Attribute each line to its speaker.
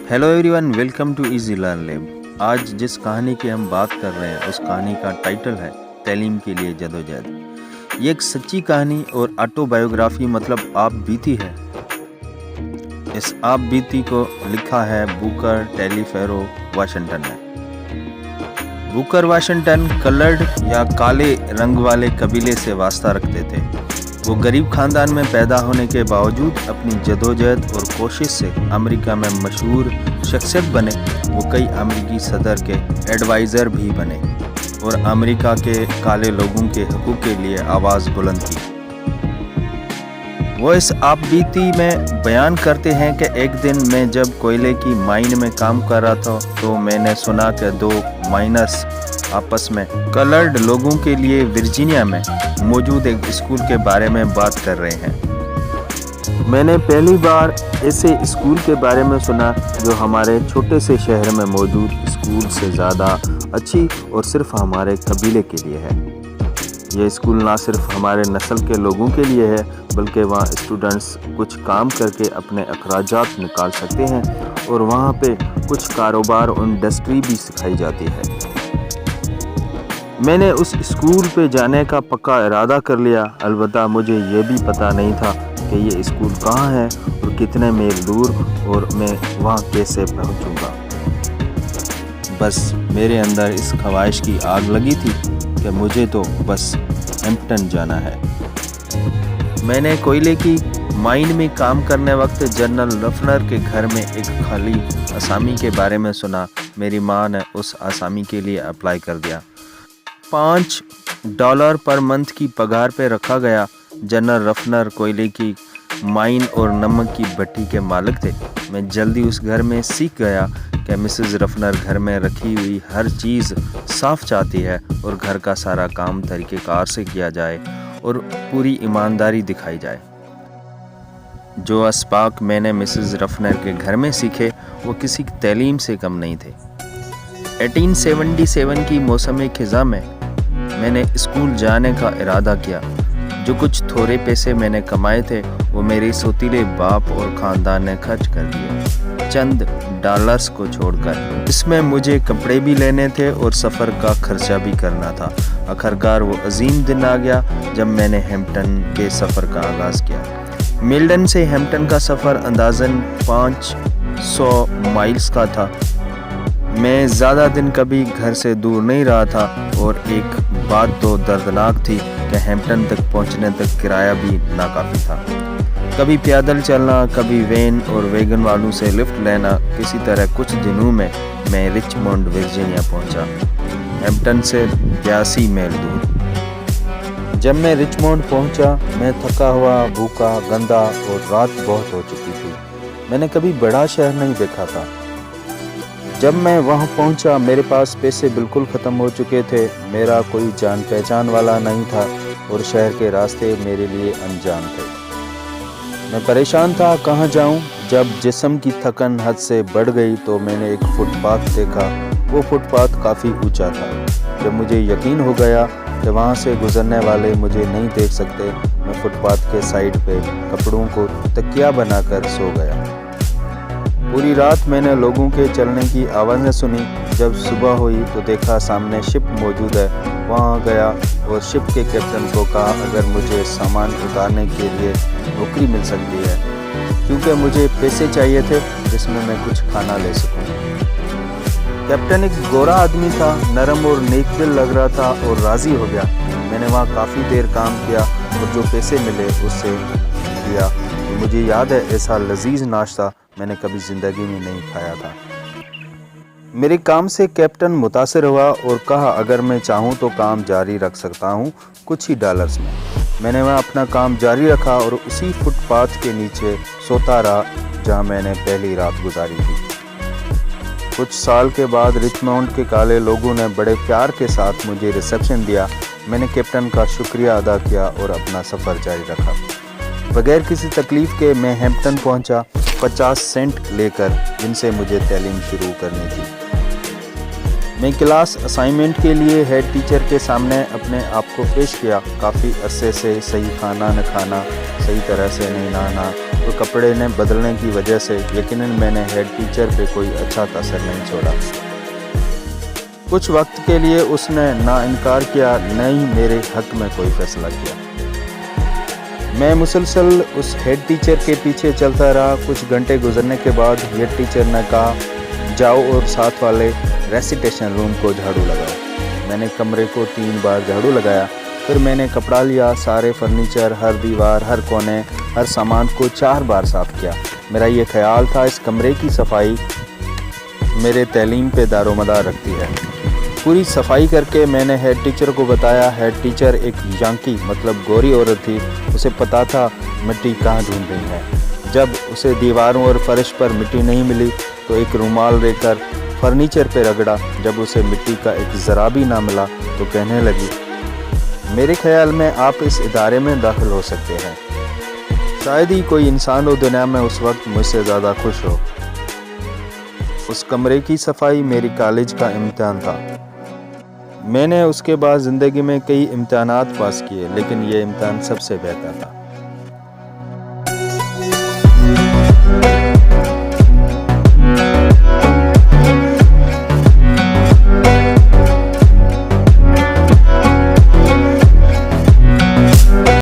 Speaker 1: Hello everyone, welcome to easy learn lab. आज जिस कहानी की हम बात कर रहे हैं उस कहानी का टाइटल है तालीम के लिए जदोजहद। ये एक सच्ची कहानी और ऑटोबायोग्राफी मतलब आप बीती है। इस आप बीती को लिखा है बुकर टेलीफेरो वाशिंगटन ने। बुकर वाशिंगटन कलर्ड या काले रंग वाले कबीले से वास्ता रखते थे। वो गरीब खानदान में पैदा होने के बावजूद अपनी जदोजहद और कोशिश से अमेरिका में मशहूर शख्सियत बने। वो कई अमेरिकी सदर के एडवाइज़र भी बने और अमेरिका के काले लोगों के हकूक़ के लिए आवाज़ बुलंद की। वो इस आपबीती में बयान करते हैं कि एक दिन मैं जब कोयले की माइन में काम कर रहा था तो मैंने सुना कि दो माइनर्स आपस में कलर्ड लोगों के लिए वर्जीनिया में मौजूद एक स्कूल के बारे में बात कर रहे हैं। मैंने पहली बार ऐसे स्कूल के बारे में सुना जो हमारे छोटे से शहर में मौजूद स्कूल से ज़्यादा अच्छी और सिर्फ हमारे कबीले के लिए है। ये स्कूल ना सिर्फ हमारे नस्ल के लोगों के लिए है बल्कि वहाँ स्टूडेंट्स कुछ काम करके अपने अखराजात निकाल सकते हैं और वहाँ पे कुछ कारोबार और इंडस्ट्री भी सिखाई जाती है। मैंने उस स्कूल पे जाने का पक्का इरादा कर लिया, अलबत्ता मुझे ये भी पता नहीं था कि ये स्कूल कहाँ है और कितने मील दूर और मैं वहाँ कैसे पहुँचूँगा। बस मेरे अंदर इस ख्वाहिश की आग लगी थी कि मुझे तो बस हैम्पटन जाना है। मैंने कोयले की माइन में काम करने वक्त जनरल रफनर के घर में एक खाली असामी के बारे में सुना। मेरी माँ ने उस असामी के लिए अप्लाई कर दिया। $5 पर मंथ की पगार पे रखा गया। जनरल रफनर कोयले की माइन और नमक की भट्टी के मालिक थे। मैं जल्दी उस घर में सीख गया कि मिसेस रफनर घर में रखी हुई हर चीज़ साफ चाहती है और घर का सारा काम तरीक़ेकार से किया जाए और पूरी ईमानदारी दिखाई जाए। जो असबाक मैंने मिसेस रफनर के घर में सीखे वो किसी तालीम से कम नहीं थे। 1877 की मौसम खिज़ा में मैंने स्कूल जाने का इरादा किया। जो कुछ थोड़े पैसे मैंने कमाए थे वो मेरे सौतीले बाप और ख़ानदान ने खर्च कर दिए, चंद डॉलर्स को छोड़कर। इसमें मुझे कपड़े भी लेने थे और सफ़र का खर्चा भी करना था। आखिरकार वो अजीम दिन आ गया जब मैंने हैम्पटन के सफ़र का आगाज़ किया। मिल्डन से हैम्पटन का सफ़र अंदाज़न 500 माइल्स का था। मैं ज़्यादा दिन कभी घर से दूर नहीं रहा था और एक बात तो दर्दनाक थी कि हैम्पटन तक पहुंचने तक किराया भी नाकाफ़ी था। कभी पैदल चलना, कभी वैन और वैगन वालों से लिफ्ट लेना। किसी तरह कुछ दिनों में मैं रिचमंड वर्जीनिया पहुंचा, हैम्पटन से 82 मील दूर। जब मैं रिचमंड पहुंचा मैं थका हुआ, भूखा, गंदा और रात बहुत हो चुकी थी। मैंने कभी बड़ा शहर नहीं देखा था। जब मैं वहां पहुंचा मेरे पास पैसे बिल्कुल ख़त्म हो चुके थे। मेरा कोई जान पहचान वाला नहीं था और शहर के रास्ते मेरे लिए अनजान थे। मैं परेशान था, कहाँ जाऊं? जब जिस्म की थकन हद से बढ़ गई तो मैंने एक फुटपाथ देखा। वो फुटपाथ काफ़ी ऊंचा था। जब मुझे यकीन हो गया कि वहाँ से गुजरने वाले मुझे नहीं देख सकते, मैं फुटपाथ के साइड पे कपड़ों को तकिया बनाकर सो गया। पूरी रात मैंने लोगों के चलने की आवाज़ें सुनी। जब सुबह हुई तो देखा सामने शिप मौजूद है। वहाँ गया और शिप के कैप्टन को कहा अगर मुझे सामान उतारने के लिए नौकरी मिल सकती है, क्योंकि मुझे पैसे चाहिए थे जिसमें मैं कुछ खाना ले सकूँ। कैप्टन एक गोरा आदमी था, नरम और नेकदिल लग रहा था और राज़ी हो गया। मैंने वहाँ काफ़ी देर काम किया और जो पैसे मिले उससे किया। मुझे याद है ऐसा लजीज नाश्ता मैंने कभी ज़िंदगी में नहीं खाया था। मेरे काम से कैप्टन मुतासिर हुआ और कहा अगर मैं चाहूँ तो काम जारी रख सकता हूँ कुछ ही डॉलर्स में। मैंने वहाँ अपना काम जारी रखा और उसी फुटपाथ के नीचे सोता रहा जहाँ मैंने पहली रात गुजारी थी। कुछ साल के बाद रिचमंड के काले लोगों ने बड़े प्यार के साथ मुझे रिसेप्शन दिया। मैंने कैप्टन का शुक्रिया अदा किया और अपना सफ़र जारी रखा। बगैर किसी तकलीफ़ के मैं हैम्पटन पहुंचा, 50 सेंट लेकर जिनसे मुझे तालीम शुरू करनी थी। मैं क्लास असाइनमेंट के लिए हेड टीचर के सामने अपने आप को पेश किया। काफ़ी अरसे से सही खाना न खाना, सही तरह से नहीं नहाना तो कपड़े ने बदलने की वजह से यकीनन मैंने हेड टीचर पे कोई अच्छा असर नहीं छोड़ा। कुछ वक्त के लिए उसने ना इनकार किया, न ही मेरे हक में कोई फैसला किया। मैं मुसलसल उस हेड टीचर के पीछे चलता रहा। कुछ घंटे गुजरने के बाद हेड टीचर ने कहा, जाओ और साथ वाले रेसिटेशन रूम को झाड़ू लगाओ। मैंने कमरे को 3 बार झाड़ू लगाया। फिर मैंने कपड़ा लिया, सारे फर्नीचर, हर दीवार, हर कोने, हर सामान को 4 बार साफ़ किया। मेरा ये ख्याल था इस कमरे की सफाई मेरे तालीम पे दारोमदार रखती है। पूरी सफाई करके मैंने हेड टीचर को बताया। हेड टीचर एक यांकी मतलब गोरी औरत थी। उसे पता था मिट्टी कहाँ ढूंढ रही है। जब उसे दीवारों और फर्श पर मिट्टी नहीं मिली तो एक रुमाल लेकर फर्नीचर पे रगड़ा। जब उसे मिट्टी का एक ज़रा भी ना मिला तो कहने लगी, मेरे ख्याल में आप इस इदारे में दाखिल हो सकते हैं। शायद ही कोई इंसान हो दुनिया में उस वक्त मुझसे ज़्यादा खुश हो। उस कमरे की सफाई मेरी कॉलेज का इम्तिहान था। मैंने उसके बाद ज़िंदगी में कई इम्तिहानात पास किए, लेकिन ये इम्तिहान सबसे बेहतर था।